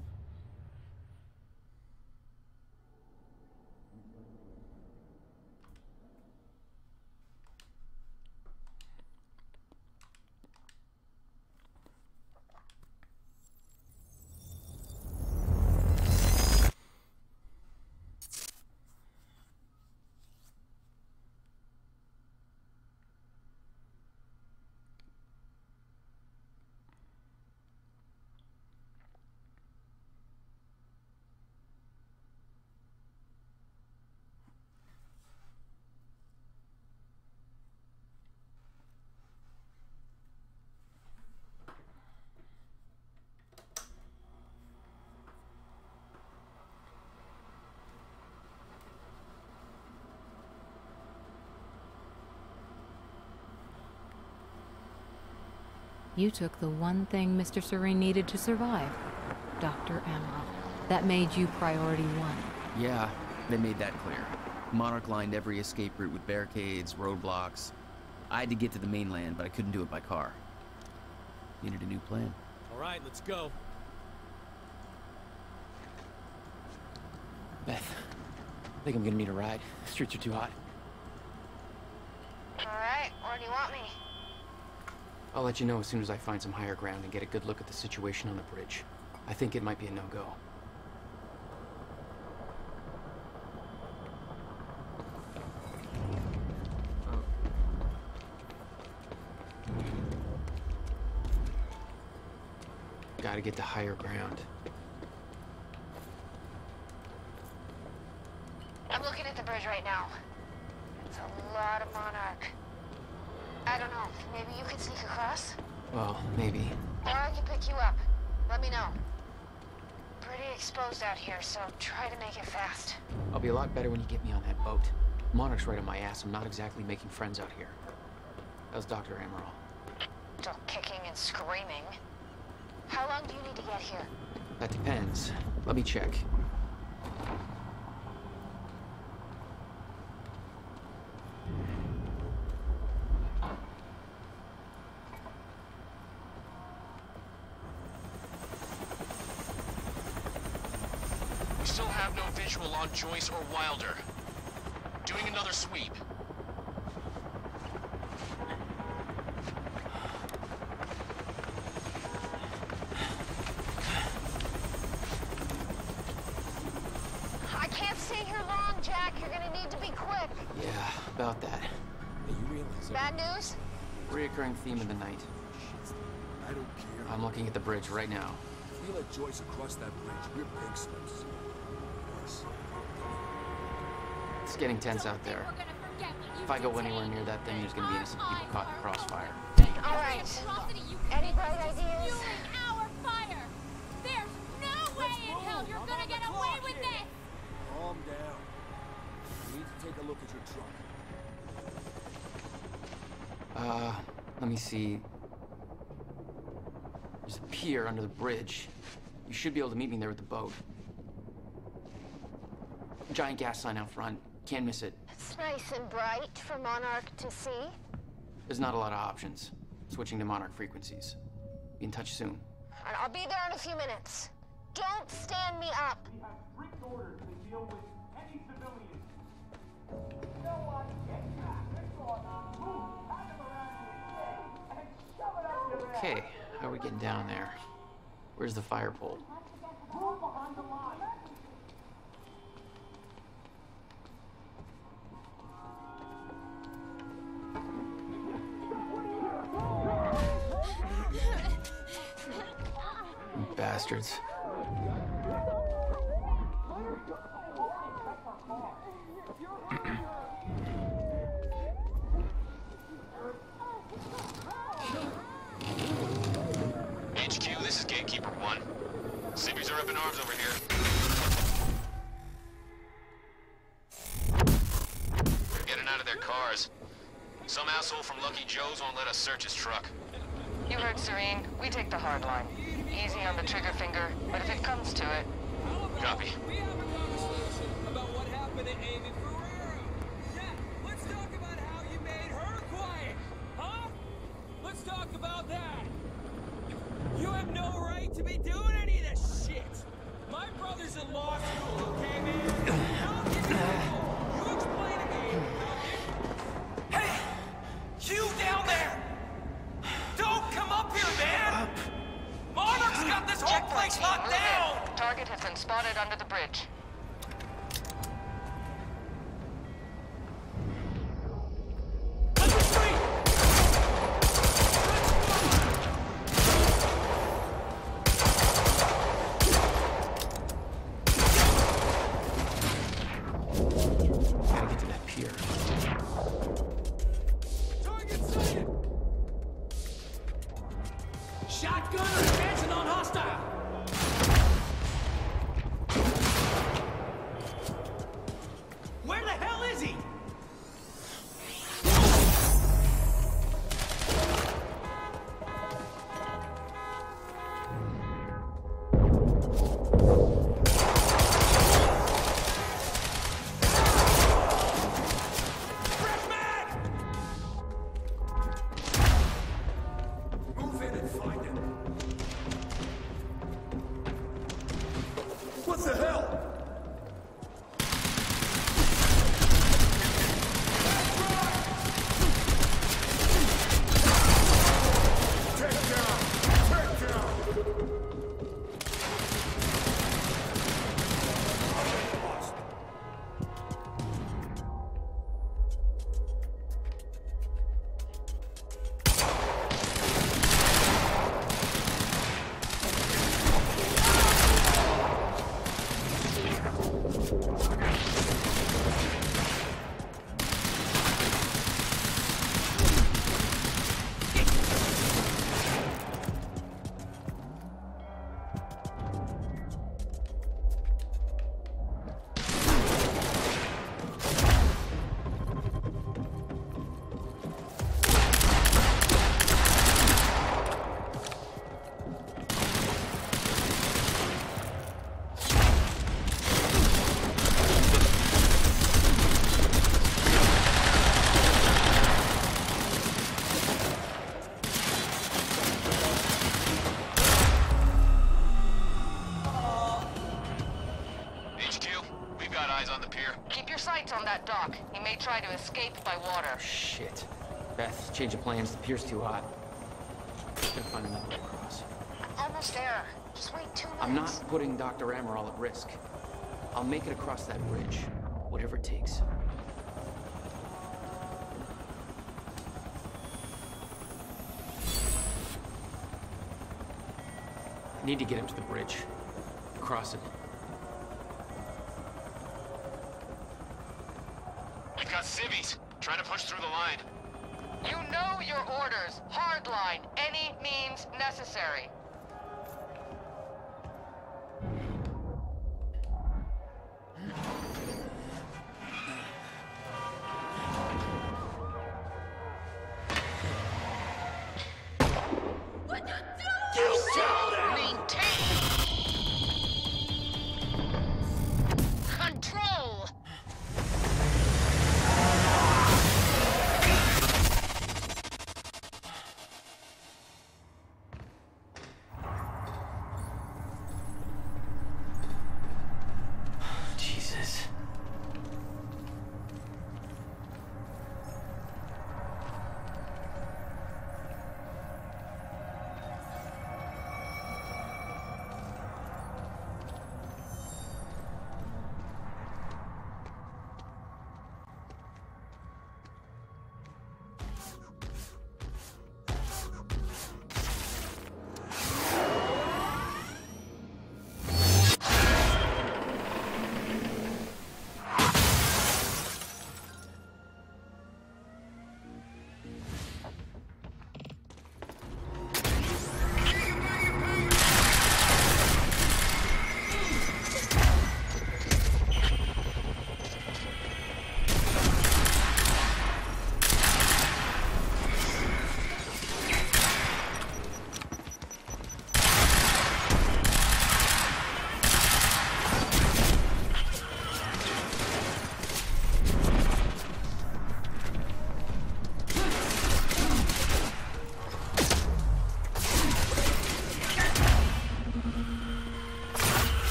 You took the one thing Mr. Serene needed to survive, Dr. Amaral. That made you priority one. Yeah, they made that clear. Monarch lined every escape route with barricades, roadblocks. I had to get to the mainland, but I couldn't do it by car. Needed a new plan. All right, let's go. Beth, I think I'm gonna need a ride. The streets are too hot. All right, where do you want me? I'll let you know as soon as I find some higher ground and get a good look at the situation on the bridge. I think it might be a no-go. Gotta get to higher ground. I'm looking at the bridge right now. It's a lot of Monarch. I don't know, maybe you could sneak across? Well, maybe. Or I can pick you up. Let me know. Pretty exposed out here, so try to make it fast. I'll be a lot better when you get me on that boat. Monarch's right on my ass. I'm not exactly making friends out here. How's Dr. Amaral? Still kicking and screaming. How long do you need to get here? That depends. Let me check. We still have no visual on Joyce or Wilder. Doing another sweep. I can't stay here long, Jack. You're gonna need to be quick. Yeah, about that. Hey, you realize Bad news? Reoccurring theme of the night. I don't care. I'm looking at the bridge right now. If we let Joyce across that bridge, we're pink slips. Yes. It's getting tense out there. If I go anywhere near that thing, there's gonna be innocent people caught in the crossfire. All right. Any bright ideas? Our fire! There's no way in hell you're gonna get away with this! Calm down. I need to take a look at your truck. Let me see. There's a pier under the bridge. You should be able to meet me there with the boat. Giant gas sign out front. Can't miss it. It's nice and bright for Monarch to see. There's not a lot of options. Switching to Monarch frequencies. Be in touch soon. And I'll be there in a few minutes. Don't stand me up. We have strict orders to deal with any civilians. No one gets back. This one, move, pack them around your head, and shove it up your ass. Okay, how are we getting down there? Where's the fire pole? Move behind the line. Bastards. HQ, this is Gatekeeper 1. Civvies are up in arms over here. their cars. Some asshole from Lucky Joe's won't let us search his truck. You heard Serene. We take the hard line. Easy on the trigger finger, but if it comes to it... Copy. We have a conversation about what happened to AVerMedia. Yeah, let's talk about how you made her quiet, huh? Let's talk about that. You have no right to be doing any of this shit. My brother's in law school, okay, man? How can you explain to me how you... Hey! You down there! Don't come up here, man! Monarch's got this whole place locked down! Target has been spotted under the bridge. Gotta get to that pier. Target sighted! Shotgun advancing on hostile! Where the hell is he? Move in and find him. What the hell? Keep your sights on that dock. He may try to escape by water. Shit. Beth, change of plans. The pier's too hot. Gotta find another way across. Almost there. Just wait 2 minutes. I'm not putting Dr. Amaral at risk. I'll make it across that bridge. Whatever it takes. I need to get him to the bridge. Cross it. We've got civvies trying to push through the line. You know your orders. Hardline. Any means necessary. What you do? Maintain control.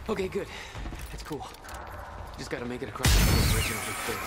Okay, good. That's cool. Just gotta make it across the bridge and I'll be clear.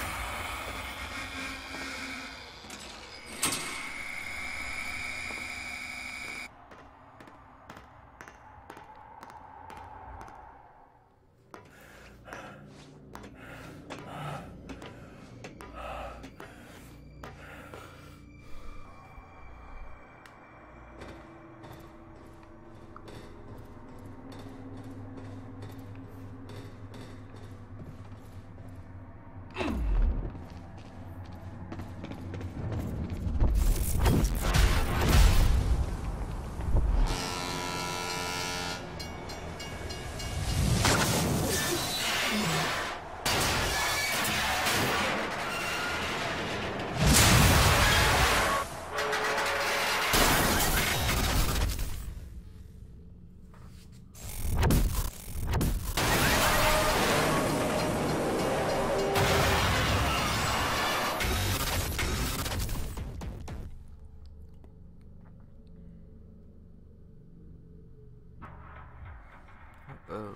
Oh,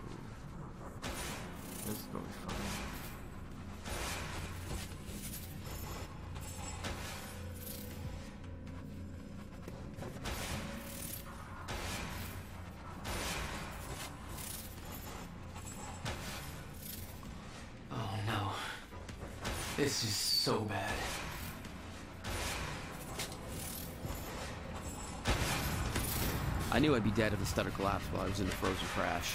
this is gonna be fun. Oh no. This is so bad. I knew I'd be dead if the stutter collapsed while I was in the frozen crash.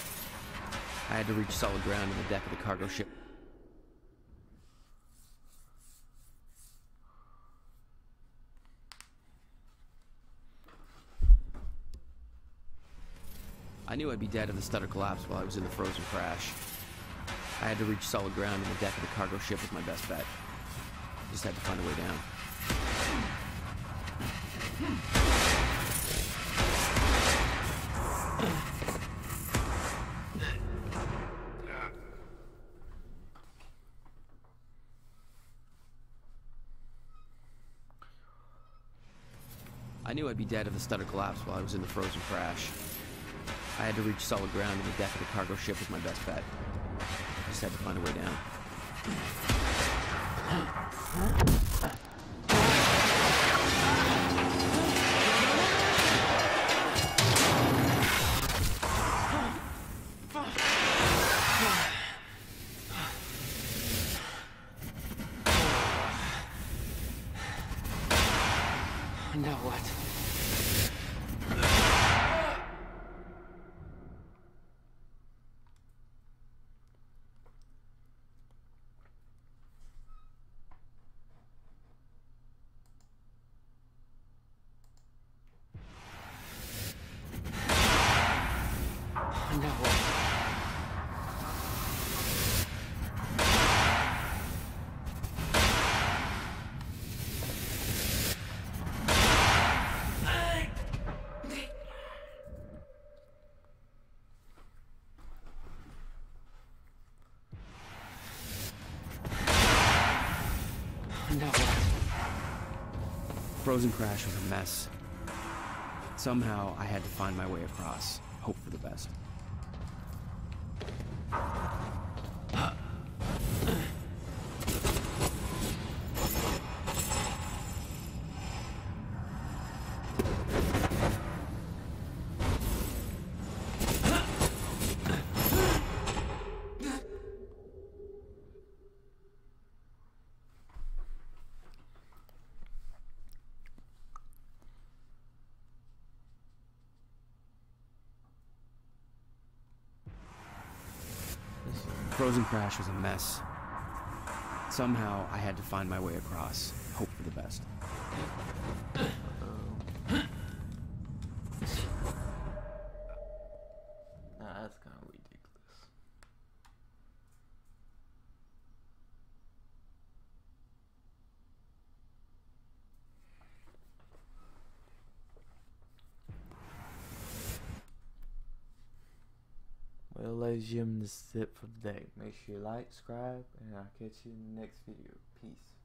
I had to reach solid ground on the deck of the cargo ship. I knew I'd be dead if the stutter collapsed while I was in the frozen crash. I had to reach solid ground on the deck of the cargo ship was my best bet. Just had to find a way down. I knew I'd be dead if the stutter collapsed while I was in the frozen crash. I had to reach solid ground on the deck of the cargo ship was my best bet. Just had to find a way down. Now what? Now what? Now what? Frozen crash was a mess. Somehow I had to find my way across. Hope for the best. Frozen crash was a mess. Somehow I had to find my way across. Hope for the best. Nah, that's kind of ridiculous. Well, ladies and gentlemen, this is it for today. Make sure you like, subscribe, and I'll catch you in the next video. Peace.